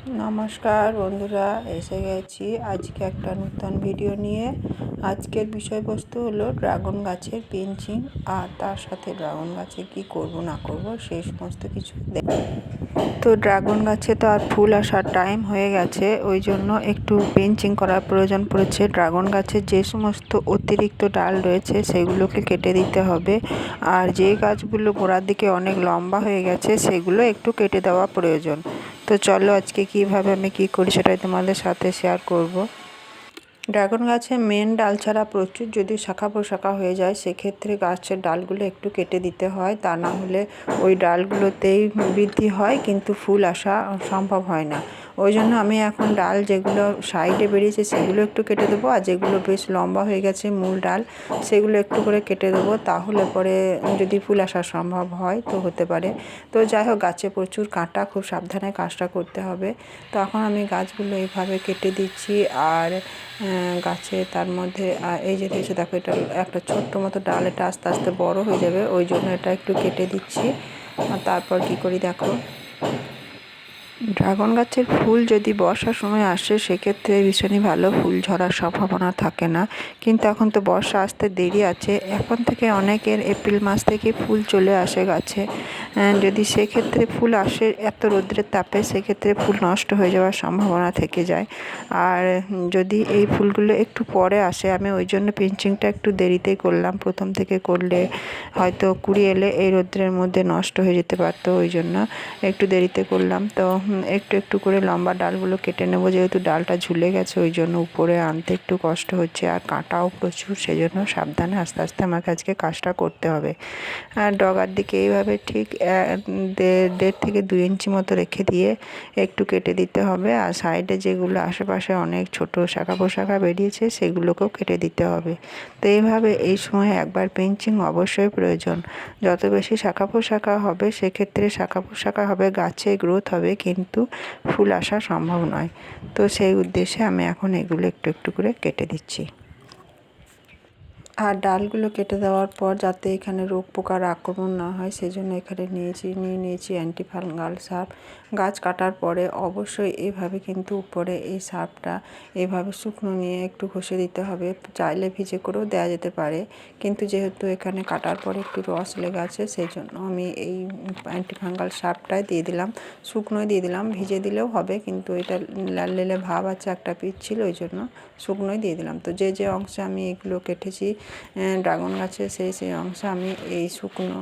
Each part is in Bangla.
নমস্কার বন্ধুরা, এসে গেছি আজকে একটা নতুন ভিডিও নিয়ে। আজকের বিষয়বস্তু হলো ড্রাগন গাছের পেঞ্চিং, আর তার সাথে ড্রাগন গাছে কি করব না করব সেই সমস্ত কিছু। তো ড্রাগন গাছে তো আর ফুল আসার টাইম হয়ে গেছে, ওই জন্য একটু পেঞ্চিং করার প্রয়োজন পড়েছে। ড্রাগন গাছের যে সমস্ত অতিরিক্ত ডাল রয়েছে সেগুলোকে কেটে দিতে হবে, আর যে গাছগুলো গোড়ার দিকে অনেক লম্বা হয়ে গেছে সেগুলো একটু কেটে দেওয়া প্রয়োজন। তো চলো আজকে কিভাবে আমি কি করি সেটাই তোমাদের সাথে শেয়ার করব। ড্রাগন গাছে মেন ডাল ছাড়া প্রচুর যদি শাখা প্রশাখা হয়ে যায়, সেক্ষেত্রে গাছের ডালগুলো একটু কেটে দিতে হয়, তা না হলে ওই ডালগুলোতেই বৃদ্ধি হয় কিন্তু ফুল আসা সম্ভব হয় না। ওই জন্য আমি এখন ডাল যেগুলো সাইডে বেরিয়েছে সেগুলো একটু কেটে দেবো, আর যেগুলো বেশ লম্বা হয়ে গেছে মূল ডাল সেগুলো একটু করে কেটে দেবো, তাহলে পরে যদি ফুল আসা সম্ভব হয় তো হতে পারে। তো যাই হোক, গাছে প্রচুর কাঁটা, খুব সাবধানে কাজটা করতে হবে। তো এখন আমি গাছগুলো এইভাবে কেটে দিচ্ছি, আর গাছে তার মধ্যে এই যে দিয়েছে দেখো, এটা একটা ছোট্ট মতো ডাল, এটা আস্তে আস্তে বড় হয়ে যাবে, ওই জন্য এটা একটু কেটে দিচ্ছি। আর তারপর কি করি দেখো, ড্রাগন গাছের ফুল যদি বর্ষার সময় আসে সেক্ষেত্রে ভীষণই ভালো, ফুল ঝরার সম্ভাবনা থাকে না। কিন্তু এখন তো বর্ষা আসতে দেরি আছে, এখন থেকে অনেকের এপ্রিল মাস থেকে ফুল চলে আসে গাছে। যদি সেক্ষেত্রে ফুল আসে এত রৌদ্রের তাপে, সেক্ষেত্রে ফুল নষ্ট হয়ে যাওয়ার সম্ভাবনা থেকে যায়। আর যদি এই ফুলগুলো একটু পরে আসে, আমি ওই জন্য পিঞ্চিংটা একটু দেরিতেই করলাম। প্রথম থেকে করলে হয়তো কুড়ি এলে এই রৌদ্রের মধ্যে নষ্ট হয়ে যেতে পারতো, ওই জন্য একটু দেরিতে করলাম। তো একটু একটু করে লম্বা ডালগুলো কেটে নেবো, যেহেতু ডালটা ঝুলে গেছে ওই জন্য উপরে আনতে একটু কষ্ট হচ্ছে, আর কাঁটাও প্রচুর, সেজন্য সাবধানে আস্তে আস্তে আমাকে আজকে কাজটা করতে হবে। আর ডগার দিকে এইভাবে ঠিক 1.5 থেকে 2 ইঞ্চি মতো রেখে দিয়ে একটু কেটে দিতে হবে, আর সাইডে যেগুলো আশেপাশে অনেক ছোট শাখা প্রশাখা বেরিয়েছে সেগুলোকেও কেটে দিতে হবে। তো এইভাবে এই সময় একবার পেঞ্চিং অবশ্যই প্রয়োজন। যত বেশি শাখা প্রশাখা হবে সেক্ষেত্রে শাখা প্রশাখা হবে, গাছে গ্রোথ হবে, কিন্তু ফুল আসা সম্ভব নয়। তো সেই উদ্দেশ্যে আমি এখন এগুলো একটু একটু করে কেটে দিচ্ছি। আর ডালগুলো কেটে দেওয়ার পর যাতে এখানে রোগ পোকার আক্রমণ না হয় সেজন্য এখানে নিয়ে নিয়েছি অ্যান্টিফাঙ্গাল সার। গাছ কাটার পরে অবশ্যই এইভাবে কিন্তু উপরে এই সারটা এভাবে শুকনো নিয়ে একটু ঘষে দিতে হবে, চাইলে ভিজে করেও দেওয়া যেতে পারে, কিন্তু যেহেতু এখানে কাটার পরে একটু রস লেগে আছে সেই জন্য আমি এই অ্যান্টিফাঙ্গাল সারটাই দিয়ে দিলাম, শুকনোই দিয়ে দিলাম। ভিজে দিলেও হবে, কিন্তু এটা লাল লেলে ভাব আছে, একটা পিচ ছিল, ওই জন্য শুকনোই দিয়ে দিলাম। তো যে যে অংশে আমি এগুলো কেটেছি ড্রাগন গাছে, সেই অংশে আমি এই শুকনো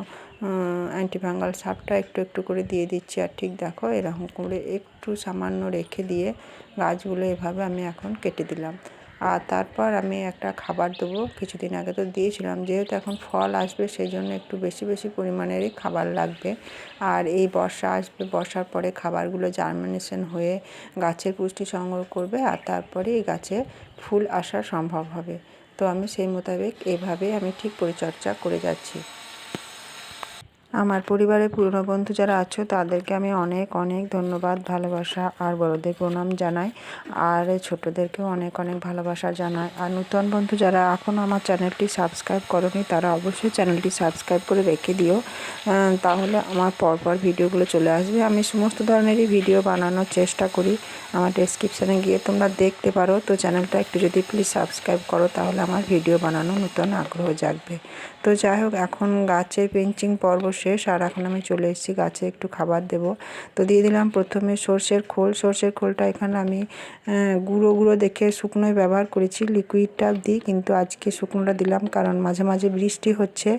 অ্যান্টিফাঙ্গাল সারটা একটু একটু করে দিয়ে দিচ্ছি। আর ঠিক দেখো এরকম করে একটু সামান্য রেখে দিয়ে গাছগুলো এভাবে আমি এখন কেটে দিলাম। আর তারপর আমি একটা খাবার দেবো, কিছুদিন আগে তো দিয়েছিলাম, যেহেতু এখন ফল আসবে সেই জন্য একটু বেশি বেশি পরিমাণেরই খাবার লাগবে। আর এই বর্ষা আসবে, বর্ষার পরে খাবারগুলো জার্মিনেশন হয়ে গাছের পুষ্টি সংগ্রহ করবে, আর তারপরে এই গাছে ফুল আসা সম্ভব হবে। তো আমি সেই মোতাবেক এভাবে আমি ঠিক পরিচর্যা করে যাচ্ছি। আমার পরিবারের পুরনো বন্ধু যারা আছো তাদেরকে আমি অনেক অনেক ধন্যবাদ, ভালোবাসা আর বড়দের প্রণাম জানাই, আর ছোটদেরকেও অনেক অনেক ভালোবাসা জানাই। আর নতুন বন্ধু যারা এখনও আমার চ্যানেলটি সাবস্ক্রাইব করোনি তারা অবশ্যই চ্যানেলটি সাবস্ক্রাইব করে রেখে দিও, তাহলে আমার পরপর ভিডিওগুলো চলে আসবে। আমি সমস্ত ধরনেরই ভিডিও বানানোর চেষ্টা করি, আমার ডেসক্রিপশানে গিয়ে তোমরা দেখতে পারো। তো চ্যানেলটা একটু যদি প্লিজ সাবস্ক্রাইব করো তাহলে আমার ভিডিও বানানো নতুন আগ্রহ জাগবে। তো যাই হোক, এখন গাছের পেঞ্চিং পর্ব শেষ, আর এখন আমি চলে এসেছি গাছে একটু খাবার দেব। তো দিয়ে দিলাম প্রথমে সর্ষের খোল। সর্ষের খোলটা এখানে আমি গুঁড়ো গুঁড়ো দেখে শুকনোই ব্যবহার করেছি, লিকুইডটা দিই, কিন্তু আজকে শুকনোটা দিলাম কারণ মাঝে মাঝে বৃষ্টি হচ্ছে,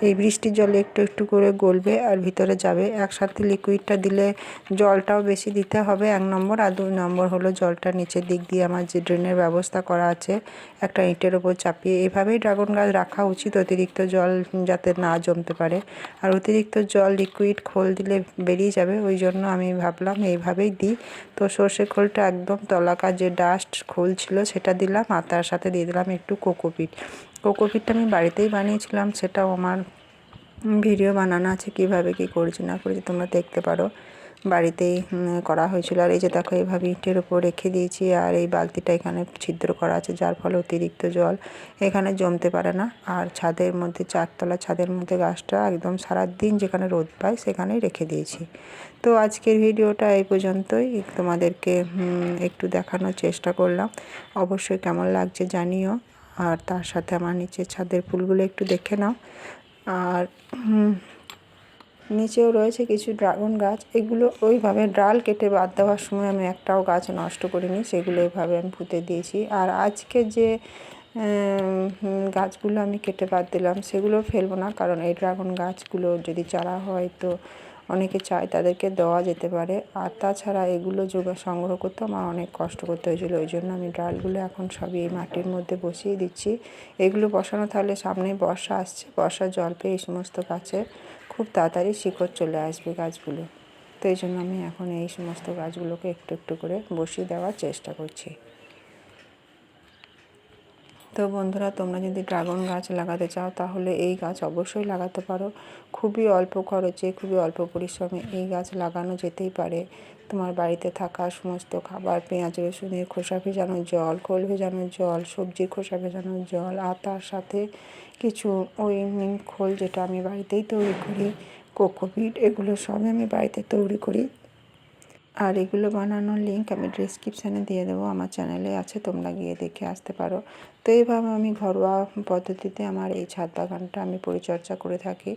এই বৃষ্টির জলে একটু একটু করে গলবে আর ভিতরে যাবে। একসাথে লিকুইডটা দিলে জলটাও বেশি দিতে হবে 1 নম্বর, আর 2 নম্বর হলো জলটা নিচের দিক দিয়ে আমার যে ড্রেনের ব্যবস্থা করা আছে একটা ইঁটের ওপর চাপিয়ে, এভাবেই ড্রাগন গাছ রাখা উচিত, অতিরিক্ত জল যাতে না জমতে পারে। আর অতিরিক্ত জল লিকুইড খোল দিলে বেরিয়ে যাবে, ওই জন্য আমি ভাবলাম এইভাবেই দিই। তো সর্ষে খোলটা একদম তলাকার যে ডাস্ট খোল ছিল সেটা দিলাম, আর তার সাথে দিয়ে দিলাম একটু কোকোপিট। কোকোপিটটা আমি বাড়িতেই বানিয়েছিলাম, সেটাও আমার ভিডিও বানানো আছে, কীভাবে কী করেছি না করেছি তোমরা দেখতে পারো। বাড়িতেই করা হয়েছিল। আর এই যে দেখো এইভাবে ইটের ওপর রেখে দিয়েছি, আর এই বালতিটা এখানে ছিদ্র করা আছে, যার ফলে অতিরিক্ত জল এখানে জমতে পারে না। আর ছাদের মধ্যে, 4তলা ছাদের মধ্যে গাছটা একদম সারাদিন যেখানে রোদ পায় সেখানেই রেখে দিয়েছি। তো আজকের ভিডিওটা এই পর্যন্তই, তোমাদেরকে একটু দেখানোর চেষ্টা করলাম। অবশ্যই কেমন লাগছে জানিও। আর তার সাথে আমার নিচে ছাদের ফুলগুলো একটু দেখে নাও। আর নিচেও রয়েছে কিছু ড্রাগন গাছ। এগুলো ওইভাবে ডাল কেটে বাদ দেওয়ার সময় আমি একটাও গাছ নষ্ট করিনি, সেগুলো এইভাবে আমি পুঁতে দিয়েছি। আর আজকে যে গাছগুলো আমি কেটে বাদ দিলাম সেগুলো ফেলবো না, কারণ এই ড্রাগন গাছগুলো যদি চারা হয় তো অনেকে চায় তাদেরকে দেওয়া যেতে পারে। আর তাছাড়া এগুলো সংগ্রহ করতে আমার অনেক কষ্ট করতে হয়েছিল, ওই জন্য আমি ডালগুলো এখন সবই এই মাটির মধ্যে বসিয়ে দিচ্ছি। এগুলো বসানো থাকলে সামনে বর্ষা আসছে, বর্ষার জল পেয়ে এই সমস্ত গাছে খুব তাড়াতাড়ি শিকড় চলে আসবে গাছগুলো। তো এই জন্য আমি এখন এই সমস্ত গাছগুলোকে একটু একটু করে বসিয়ে দেওয়ার চেষ্টা করছি। তো বন্ধুরা, তোমরা যদি ড্রাগন গাছ লাগাতে চাও তাহলে এই গাছ অবশ্যই লাগাতে পারো। খুবই অল্প খরচে, খুবই অল্প পরিশ্রমে এই গাছ লাগানো যেতেই পারে। তোমার বাড়িতে থাকা সমস্ত খাবার, পেঁয়াজ রসুনের খোসা ভেজানোর জল, খোল ভেজানোর জল, সবজির খোসা ভেজানোর জল, আর তার সাথে কিছু ওই নিম খোল, যেটা আমি বাড়িতেই তৈরি করি, কোকোপিট, এগুলো সবই আমি বাড়িতে তৈরি করি। আর এগুলো বানানোর লিঙ্ক আমি ডেসক্রিপশানে দিয়ে দেবো, আমার চ্যানেলে আছে, তোমরা গিয়ে দেখে আসতে পারো। তো এইভাবে আমি ঘরোয়া পদ্ধতিতে আমার এই ছাদ বাগানটা আমি পরিচর্যা করে থাকি।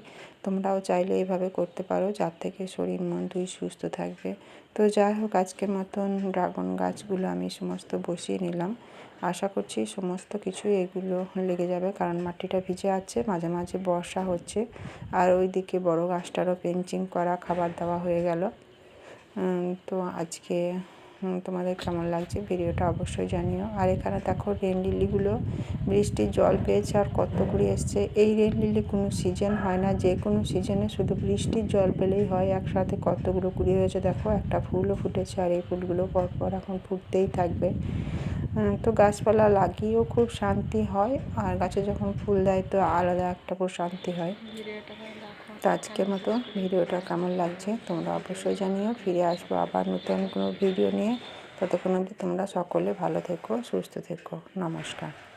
তোমরাও চাইলে এইভাবে করতে পারো, যার থেকে শরীর মন দুই সুস্থ থাকবে। তো যাই হোক, আজকের মতন ড্রাগন গাছগুলো আমি সমস্ত বসিয়ে নিলাম। আশা করছি সমস্ত কিছুই এগুলো লেগে যাবে, কারণ মাটিটা ভিজে আছে, মাঝে মাঝে বর্ষা হচ্ছে। আর ওইদিকে বড় গাছটারও পেঞ্চিং করা, খাবার দেওয়া হয়ে গেল। তো আজকে তোমাদের কেমন লাগছে ভিডিওটা অবশ্যই জানিও। আর এখানে দেখো রেন লিলিগুলো বৃষ্টির জল পেয়েছে আর কত কুড়ি এসছে। এই রেন লিলি কোনো সিজন হয় না, যে কোনো সিজনে শুধু বৃষ্টির জল পেলেই হয়। একসাথে কতগুলো কুড়ি হয়েছে দেখো, একটা ফুলও ফুটেছে, আর এই ফুলগুলো পরপর এখন ফুটতেই থাকবে। তো গাছপালা লাগিয়েও খুব শান্তি হয়, আর গাছে যখন ফুল দেয় তো আলাদা একটা প্রশান্তি হয়। তো আজকের মতো ভিডিওটা কেমন লাগছে তোমরা অবশ্যই জানিও। ফিরে আসবো আবার নতুন কোনো ভিডিও নিয়ে। ততক্ষণ অবধি তোমরা সকলে ভালো থেকো, সুস্থ থেকো। নমস্কার।